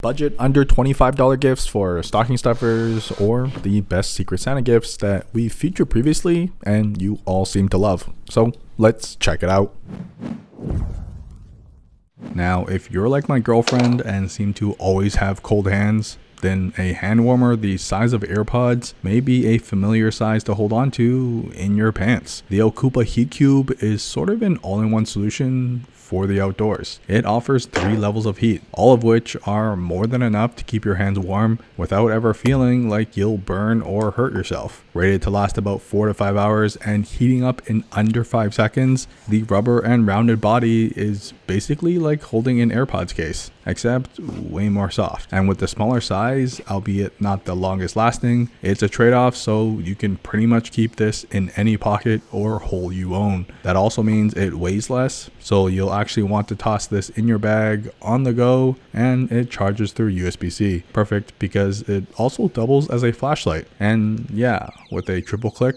Budget under $25 gifts for stocking stuffers, or the best Secret Santa gifts that we featured previously and you all seem to love. So let's check it out. Now, if you're like my girlfriend and seem to always have cold hands, then a hand warmer the size of AirPods may be a familiar size to hold on to in your pants. The OCOOPA Heatcube is sort of an all-in-one solution for the outdoors. It offers 3 levels of heat, all of which are more than enough to keep your hands warm without ever feeling like you'll burn or hurt yourself. Rated to last about 4 to 5 hours and heating up in under 5 seconds, the rubber and rounded body is basically like holding an AirPods case, except way more soft. And with the smaller size, albeit not the longest lasting, it's a trade-off, so you can pretty much keep this in any pocket or hole you own. That also means it weighs less, so you'll actually want to toss this in your bag on the go, and it charges through USB-C. Perfect because it also doubles as a flashlight. And yeah, with a triple click,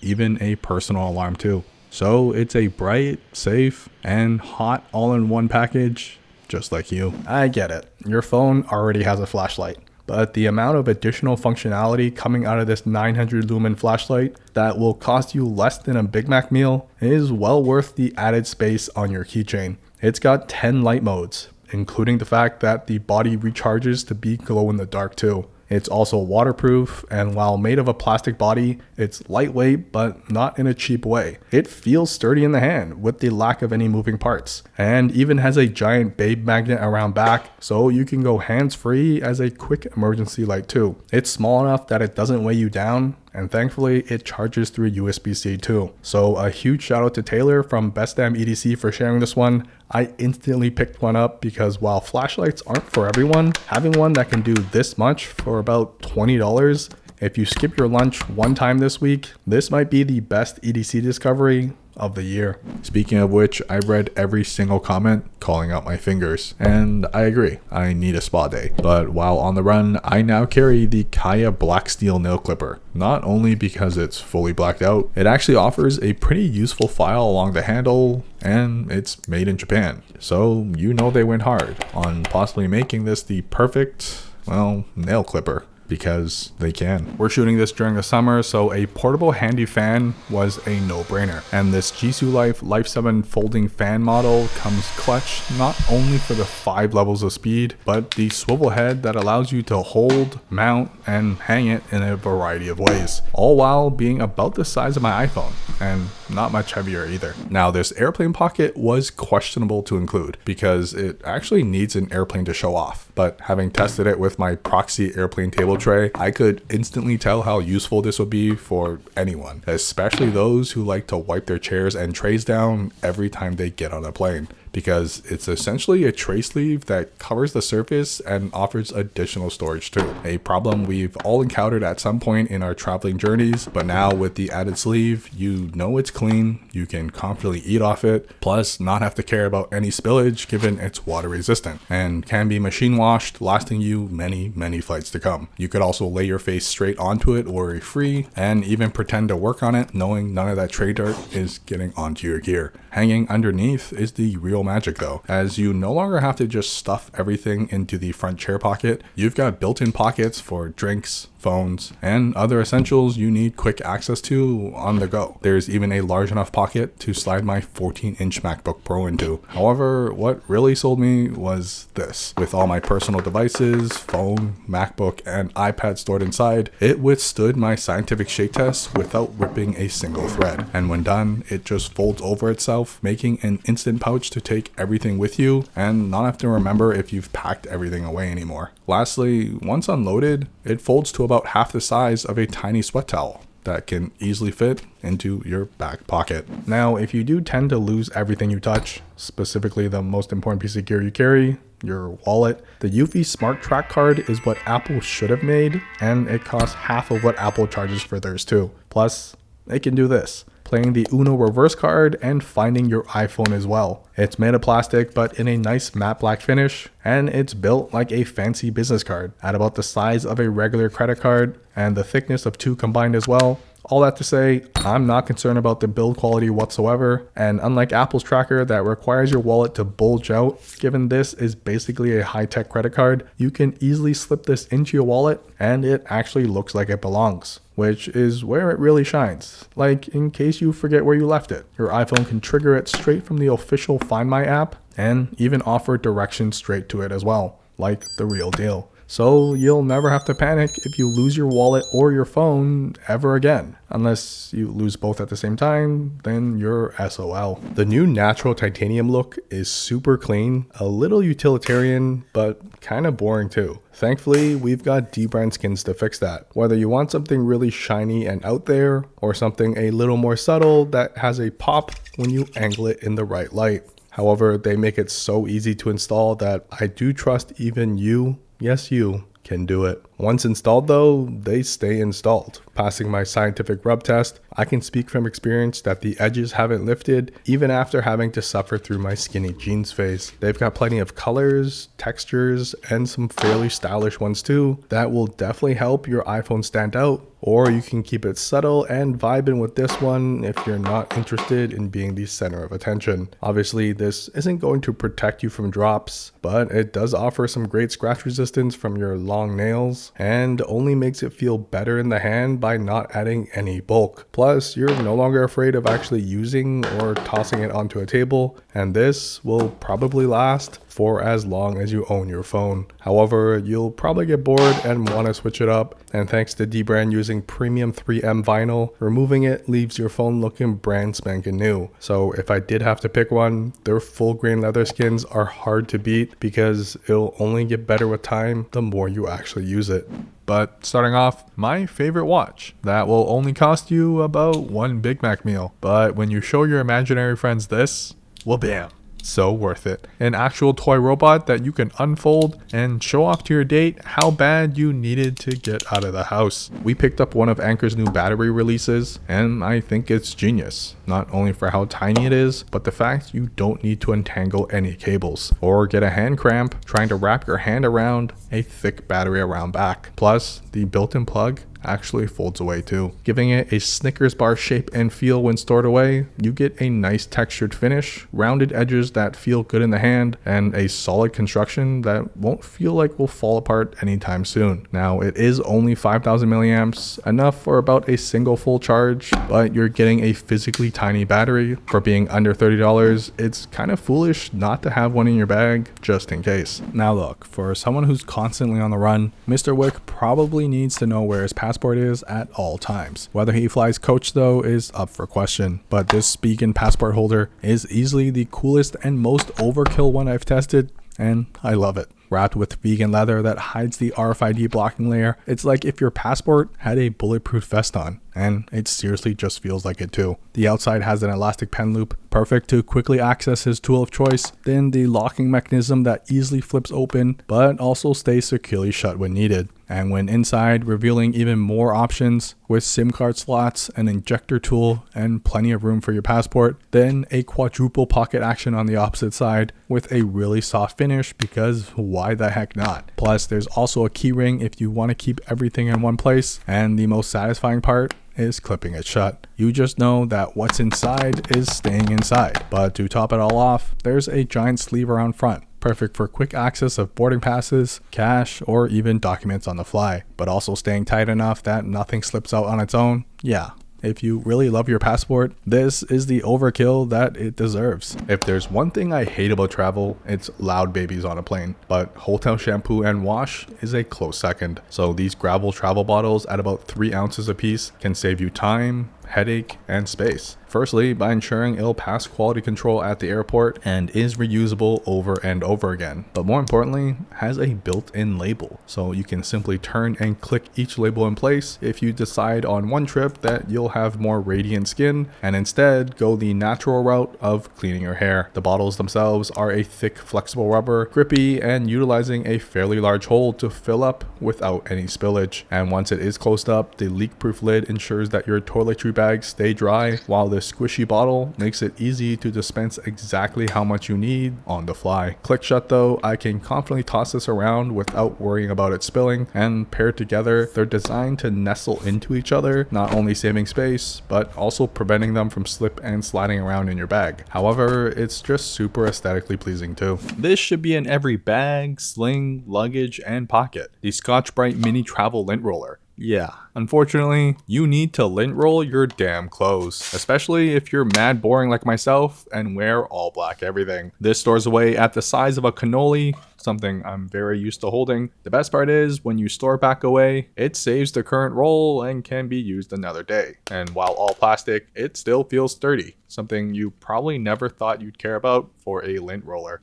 even a personal alarm too. So it's a bright, safe, and hot all-in-one package, just like you. I get it, your phone already has a flashlight, but the amount of additional functionality coming out of this 900 lumen flashlight that will cost you less than a Big Mac meal is well worth the added space on your keychain. It's got 10 light modes, including the fact that the body recharges to be glow in the dark too. It's also waterproof, and while made of a plastic body, it's lightweight but not in a cheap way. It feels sturdy in the hand with the lack of any moving parts, and even has a giant babe magnet around back so you can go hands-free as a quick emergency light too. It's small enough that it doesn't weigh you down, and thankfully it charges through USB-C too. So a huge shout out to Taylor from Best Damn EDC for sharing this one. I instantly picked one up because while flashlights aren't for everyone, having one that can do this much for about $20, if you skip your lunch one time this week, this might be the best EDC discovery of the year. Speaking of which, I read every single comment calling out my fingers, and I agree, I need a spa day. But while on the run, I now carry the KIYA black steel nail clipper, not only because it's fully blacked out, it actually offers a pretty useful file along the handle, and it's made in Japan. So you know they went hard on possibly making this the perfect, well, nail clipper. Because they can. We're shooting this during the summer, so a portable handy fan was a no-brainer. And this JISULIFE Life 7 folding fan model comes clutch not only for the 5 levels of speed, but the swivel head that allows you to hold, mount, and hang it in a variety of ways. All while being about the size of my iPhone, and not much heavier either. Now this airplane pocket was questionable to include, because it actually needs an airplane to show off. But having tested it with my proxy airplane table tray, I could instantly tell how useful this would be for anyone, especially those who like to wipe their chairs and trays down every time they get on a plane, because it's essentially a tray sleeve that covers the surface and offers additional storage too. A problem we've all encountered at some point in our traveling journeys, but now with the added sleeve, you know it's clean, you can confidently eat off it, plus not have to care about any spillage given it's water resistant, and can be machine washed, lasting you many flights to come. You could also lay your face straight onto it worry-free, and even pretend to work on it knowing none of that tray dirt is getting onto your gear. Hanging underneath is the real magic though, as you no longer have to just stuff everything into the front chair pocket. You've got built-in pockets for drinks, phones, and other essentials you need quick access to on the go. There's even a large enough pocket to slide my 14-inch MacBook Pro into. However, what really sold me was this. With all my personal devices, phone, MacBook, and iPad stored inside, it withstood my scientific shake test without ripping a single thread. And when done, it just folds over itself, making an instant pouch to take everything with you and not have to remember if you've packed everything away anymore. Lastly, once unloaded, it folds to about half the size of a tiny sweat towel that can easily fit into your back pocket. Now, if you do tend to lose everything you touch, specifically the most important piece of gear you carry, your wallet, the Eufy SmartTrack card is what Apple should have made, and it costs half of what Apple charges for theirs too. Plus, it can do this: playing the Uno reverse card and finding your iPhone as well. It's made of plastic but in a nice matte black finish, and it's built like a fancy business card at about the size of a regular credit card and the thickness of 2 combined as well. All that to say, I'm not concerned about the build quality whatsoever, and unlike Apple's tracker that requires your wallet to bulge out, given this is basically a high-tech credit card, you can easily slip this into your wallet and it actually looks like it belongs, which is where it really shines. Like, in case you forget where you left it, your iPhone can trigger it straight from the official Find My app and even offer directions straight to it as well, like the real deal. So you'll never have to panic if you lose your wallet or your phone ever again. Unless you lose both at the same time, then you're SOL. The new natural titanium look is super clean, a little utilitarian, but kind of boring too. Thankfully, we've got dbrand skins to fix that. Whether you want something really shiny and out there, or something a little more subtle that has a pop when you angle it in the right light. However, they make it so easy to install that I do trust even you, yes you, can do it. Once installed though, they stay installed. Passing my scientific rub test, I can speak from experience that the edges haven't lifted even after having to suffer through my skinny jeans phase. They've got plenty of colors, textures, and some fairly stylish ones too that will definitely help your iPhone stand out. Or you can keep it subtle and vibing with this one if you're not interested in being the center of attention. Obviously, this isn't going to protect you from drops, but it does offer some great scratch resistance from your long nails and only makes it feel better in the hand by not adding any bulk. Plus, you're no longer afraid of actually using or tossing it onto a table, and this will probably last for as long as you own your phone. However, you'll probably get bored and want to switch it up, and thanks to dbrand using premium 3M vinyl, removing it leaves your phone looking brand spanking new. So if I did have to pick one, their full grain leather skins are hard to beat because it'll only get better with time the more you actually use it. But starting off, my favorite watch that will only cost you about one Big Mac meal, but when you show your imaginary friends this, well bam, so worth it. An actual toy robot that you can unfold and show off to your date how bad you needed to get out of the house. We picked up one of Anker's new battery releases, and I think it's genius. Not only for how tiny it is, but the fact you don't need to untangle any cables or get a hand cramp trying to wrap your hand around a thick battery around back. Plus, the built-in plug actually folds away too, giving it a Snickers bar shape and feel. When stored away, you get a nice textured finish, rounded edges that feel good in the hand, and a solid construction that won't feel like will fall apart anytime soon. Now, it is only 5,000 milliamps, enough for about a single full charge, but you're getting a physically tiny battery. For being under $30, it's kind of foolish not to have one in your bag just in case. Now look, for someone who's constantly on the run, Mr. Wick probably needs to know where his passport is at all times. Whether he flies coach though is up for question, but this Spigen passport holder is easily the coolest and most overkill one I've tested, and I love it. Wrapped with vegan leather that hides the RFID blocking layer, it's like if your passport had a bulletproof vest on, and it seriously just feels like it too. The outside has an elastic pen loop, perfect to quickly access his tool of choice, then the locking mechanism that easily flips open, but also stays securely shut when needed. And when inside, revealing even more options with SIM card slots, an injector tool, and plenty of room for your passport. Then a quadruple pocket action on the opposite side with a really soft finish, because why the heck not? Plus, there's also a key ring if you want to keep everything in one place, and the most satisfying part is clipping it shut. You just know that what's inside is staying inside. But to top it all off, there's a giant sleeve around front, perfect for quick access of boarding passes, cash, or even documents on the fly, but also staying tight enough that nothing slips out on its own. Yeah, if you really love your passport, this is the overkill that it deserves. If there's one thing I hate about travel, it's loud babies on a plane, but hotel shampoo and wash is a close second. So these gravel travel bottles at about 3 ounces a piece can save you time, headache, and space. Firstly, by ensuring it'll pass quality control at the airport and is reusable over and over again. But more importantly, has a built-in label. So you can simply turn and click each label in place if you decide on one trip that you'll have more radiant skin and instead go the natural route of cleaning your hair. The bottles themselves are a thick, flexible rubber, grippy, and utilizing a fairly large hole to fill up without any spillage. And once it is closed up, the leak-proof lid ensures that your toiletry bag bags stay dry, while this squishy bottle makes it easy to dispense exactly how much you need on the fly. Click shut though, I can confidently toss this around without worrying about it spilling, and paired together, they're designed to nestle into each other, not only saving space, but also preventing them from slip and sliding around in your bag. However, it's just super aesthetically pleasing too. This should be in every bag, sling, luggage, and pocket. The Scotch-Brite mini travel lint roller. Yeah, unfortunately, you need to lint roll your damn clothes, especially if you're mad boring like myself and wear all black everything. This stores away at the size of a cannoli, something I'm very used to holding. The best part is, when you store it back away, it saves the current roll and can be used another day. And while all plastic, it still feels sturdy, something you probably never thought you'd care about for a lint roller.